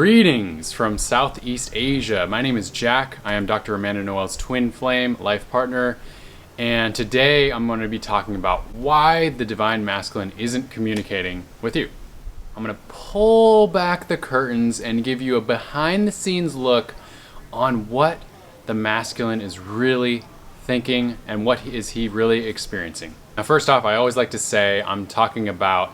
Greetings from Southeast Asia. My name is Jack. I am Dr. Amanda Noel's twin flame life partner. And today I'm going to be talking about why the divine masculine isn't communicating with you. I'm going to pull back the curtains and give you a behind the scenes look on what the masculine is really thinking and what is he really experiencing. Now, first off, I always like to say I'm talking about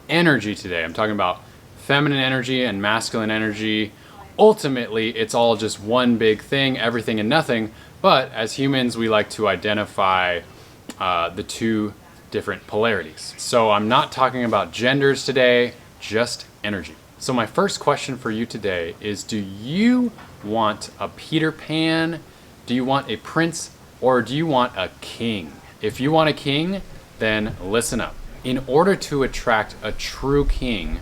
energy today. I'm talking about feminine energy and masculine energy. Ultimately, it's all just one big thing, everything and nothing. But as humans, we like to identify the two different polarities. So I'm not talking about genders today, just energy. So my first question for you today is, do you want a Peter Pan? Do you want a prince? Or do you want a king? If you want a king, then listen up. In order to attract a true king,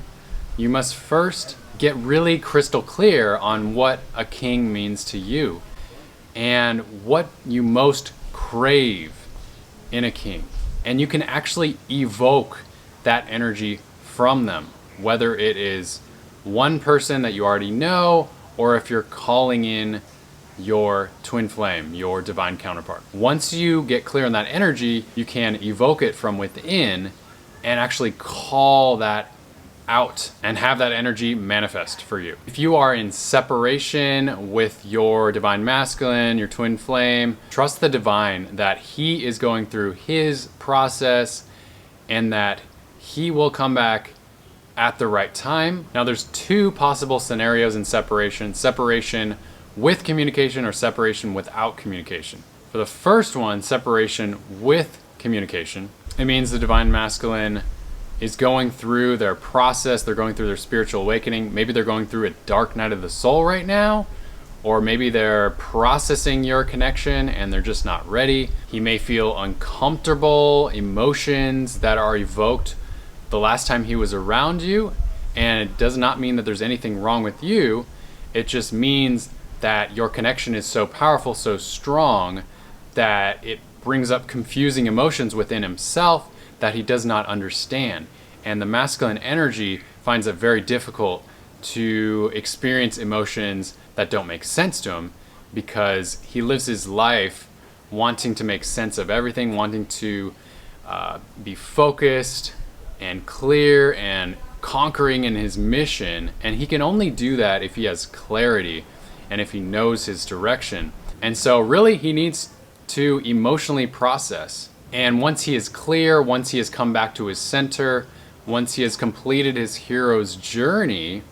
you must first get really crystal clear on what a king means to you and what you most crave in a king. And you can actually evoke that energy from them, whether it is one person that you already know or if you're calling in your twin flame, your divine counterpart. Once you get clear on that energy, you can evoke it from within and actually call that out and have that energy manifest for you. If you are in separation with your divine masculine, your twin flame, trust the divine that he is going through his process and that he will come back at the right time. Now, there's two possible scenarios in separation: separation with communication or separation without communication. For the first one, separation with communication, it means the divine masculine is going through their process, they're going through their spiritual awakening. Maybe they're going through a dark night of the soul right now, or maybe they're processing your connection and they're just not ready. He may feel uncomfortable emotions that are evoked the last time he was around you, and it does not mean that there's anything wrong with you. It just means that your connection is so powerful, so strong, that it brings up confusing emotions within himself that he does not understand. And the masculine energy finds it very difficult to experience emotions that don't make sense to him, because he lives his life wanting to make sense of everything, wanting to be focused and clear and conquering in his mission. And he can only do that if he has clarity and if he knows his direction. And so really he needs to emotionally process. And once he is clear, once he has come back to his center, once he has completed his hero's journey,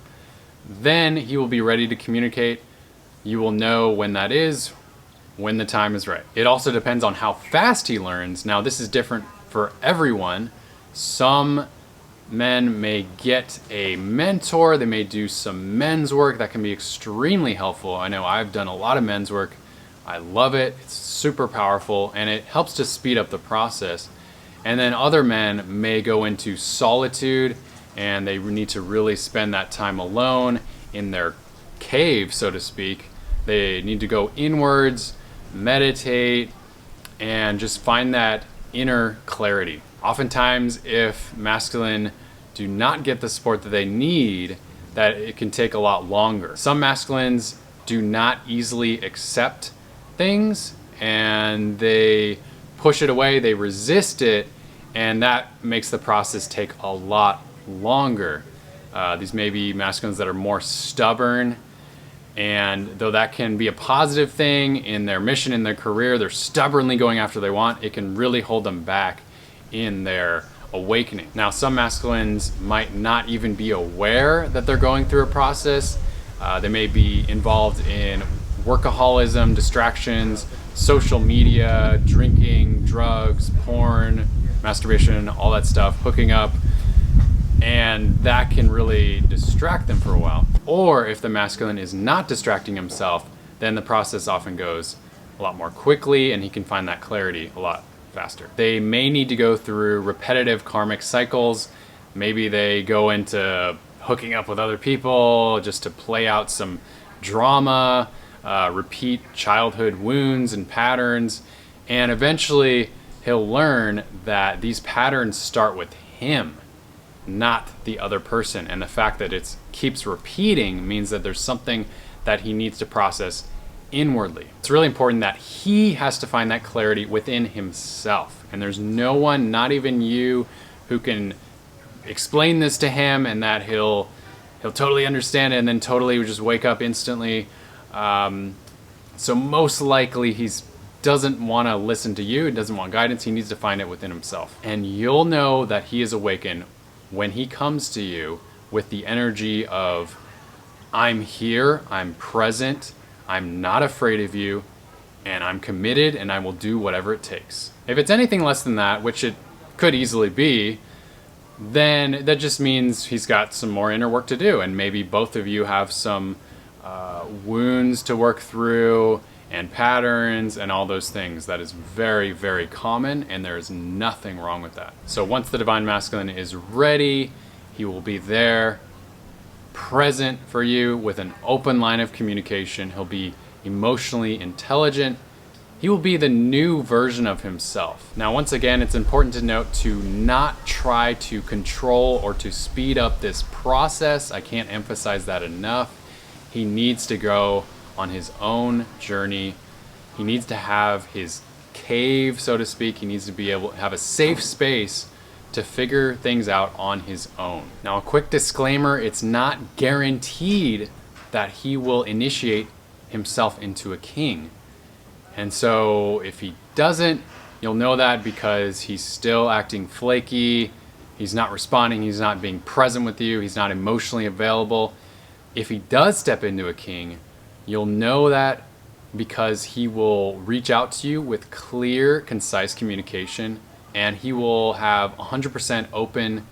then he will be ready to communicate. You will know when that is, when the time is right. It also depends on how fast he learns. Now, this is different for everyone. Some men may get a mentor, they may do some men's work that can be extremely helpful. I know I've done a lot of men's work. I love it. It's super powerful and it helps to speed up the process. And then other men may go into solitude and they need to really spend that time alone in their cave, so to speak. They need to go inwards, meditate, and just find that inner clarity. Oftentimes, if masculine do not get the support that they need, that it can take a lot longer. Some masculines do not easily accept things and they push it away, they resist it, and that makes the process take a lot longer. These may be masculines that are more stubborn, and though that can be a positive thing in their mission, in their career, they're stubbornly going after what they want, it can really hold them back in their awakening. Now, some masculines might not even be aware that they're going through a process. They may be involved in workaholism, distractions, social media, drinking, drugs, porn, masturbation, all that stuff, hooking up, and that can really distract them for a while. Or if the masculine is not distracting himself, then the process often goes a lot more quickly and he can find that clarity a lot faster. They may need to go through repetitive karmic cycles. Maybe they go into hooking up with other people just to play out some drama, repeat childhood wounds and patterns, and eventually he'll learn that these patterns start with him. not the other person. And the fact that it keeps repeating means that there's something that he needs to process inwardly. It's really important that he has to find that clarity within himself. And there's no one, not even you, who can explain this to him and that he'll totally understand it and then totally just wake up instantly. So most likely he's doesn't want to listen to you, doesn't want guidance. He needs to find it within himself. And you'll know that he is awakened when he comes to you with the energy of, I'm here, I'm present, I'm not afraid of you, and I'm committed, and I will do whatever it takes. If it's anything less than that, which it could easily be, then that just means he's got some more inner work to do, and maybe both of you have some wounds to work through and patterns and all those things. That is very, very common, and there is nothing wrong with that. So once the Divine Masculine is ready, he will be there, present for you with an open line of communication. He'll be emotionally intelligent. He will be the new version of himself. Now, once again, it's important to note to not try to control or to speed up this process. I can't emphasize that enough. He needs to go on his own journey. He needs to have his cave, so to speak. He needs to be able to have a safe space to figure things out on his own. Now, a quick disclaimer, it's not guaranteed that he will initiate himself into a king. And so if he doesn't, you'll know that because he's still acting flaky, he's not responding, he's not being present with you, he's not emotionally available. If he does step into a king, you'll know that because he will reach out to you with clear, concise communication, and he will have 100% open,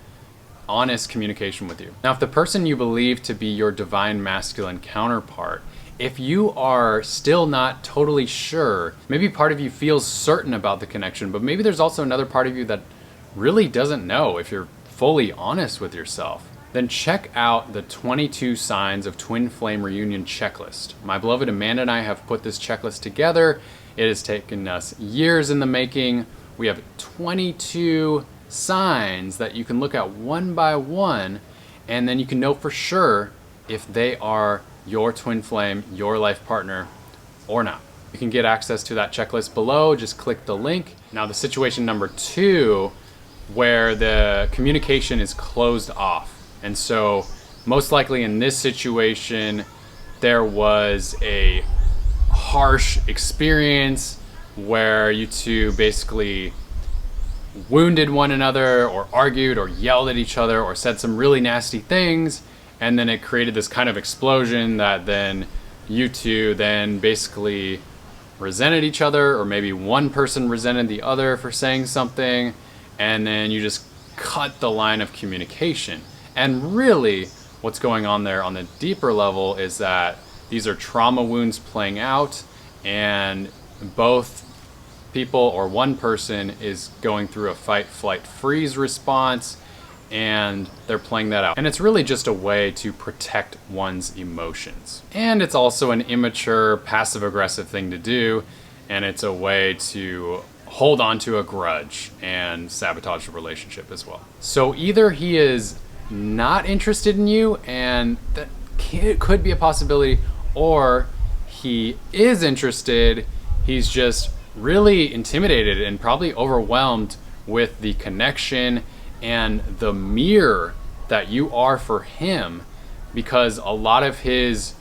honest communication with you. Now, if the person you believe to be your Divine Masculine counterpart, if you are still not totally sure, maybe part of you feels certain about the connection, but maybe there's also another part of you that really doesn't know if you're fully honest with yourself, then check out the 22 Signs of Twin Flame Reunion checklist. My beloved Amanda and I have put this checklist together. It has taken us years in the making. We have 22 signs that you can look at one by one, and then you can know for sure if they are your twin flame, your life partner, or not. You can get access to that checklist below. Just click the link. Now, the situation number 2, where the communication is closed off. And so most likely in this situation, there was a harsh experience where you two basically wounded one another or argued or yelled at each other or said some really nasty things. And then it created this kind of explosion that then you two then basically resented each other, or maybe one person resented the other for saying something. And then you just cut the line of communication. And really, what's going on there on the deeper level is that these are trauma wounds playing out, and both people or one person is going through a fight, flight, freeze response, and they're playing that out. And it's really just a way to protect one's emotions. And it's also an immature, passive-aggressive thing to do, and it's a way to hold on to a grudge and sabotage the relationship as well. So either he is not interested in you, and that could be a possibility, or he is interested, he's just really intimidated and probably overwhelmed with the connection and the mirror that you are for him, because a lot of his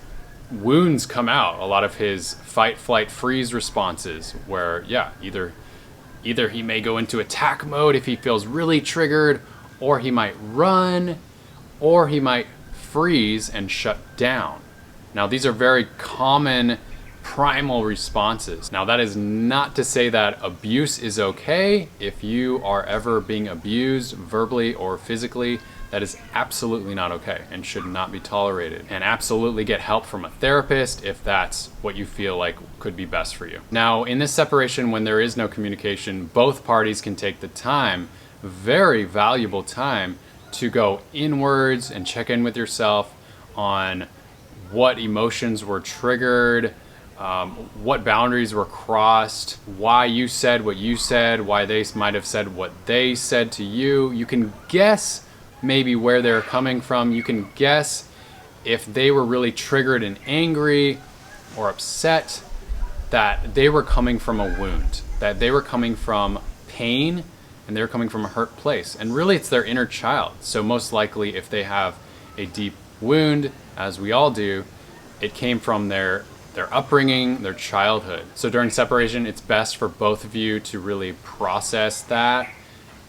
wounds come out, a lot of his fight, flight, freeze responses, where either he may go into attack mode if he feels really triggered, or he might run, or he might freeze and shut down. Now, these are very common primal responses. Now, that is not to say that abuse is okay. If you are ever being abused verbally or physically, that is absolutely not okay and should not be tolerated. And absolutely get help from a therapist if that's what you feel like could be best for you. Now, in this separation, when there is no communication, both parties can take the time, very valuable time, to go inwards and check in with yourself on what emotions were triggered, what boundaries were crossed, why you said what you said, why they might have said what they said to you. You can guess maybe where they're coming from. You can guess if they were really triggered and angry or upset, that they were coming from a wound, that they were coming from pain, and they were coming from a hurt place. And really it's their inner child. So most likely if they have a deep wound, as we all do, it came from their upbringing, their childhood. So during separation, it's best for both of you to really process that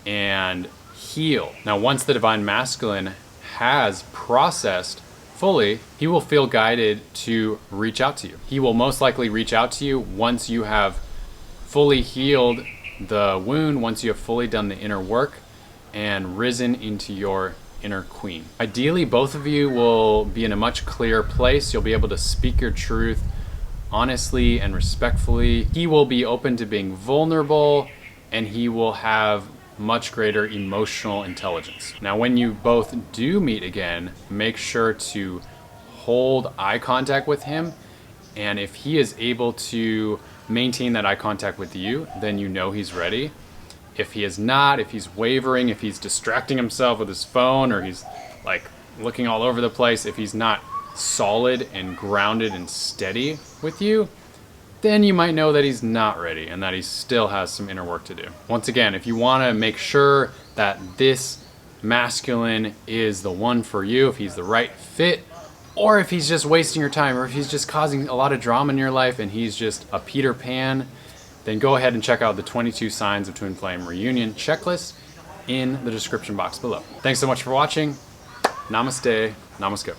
and heal. Now, once the divine masculine has processed fully, he will feel guided to reach out to you. He will most likely reach out to you once you have fully healed the wound, once you have fully done the inner work and risen into your inner queen. Ideally, both of you will be in a much clearer place. You'll be able to speak your truth honestly and respectfully. He will be open to being vulnerable, and he will have much greater emotional intelligence. Now, when you both do meet again, make sure to hold eye contact with him. And if he is able to maintain that eye contact with you, then you know he's ready. If he is not, if he's wavering, if he's distracting himself with his phone, or he's like looking all over the place, if he's not solid and grounded and steady with you, then you might know that he's not ready and that he still has some inner work to do. Once again, if you want to make sure that this masculine is the one for you, if he's the right fit, or if he's just wasting your time, or if he's just causing a lot of drama in your life and he's just a Peter Pan, then go ahead and check out the 22 Signs of Twin Flame Reunion checklist in the description box below. Thanks so much for watching. Namaste. Namaskar.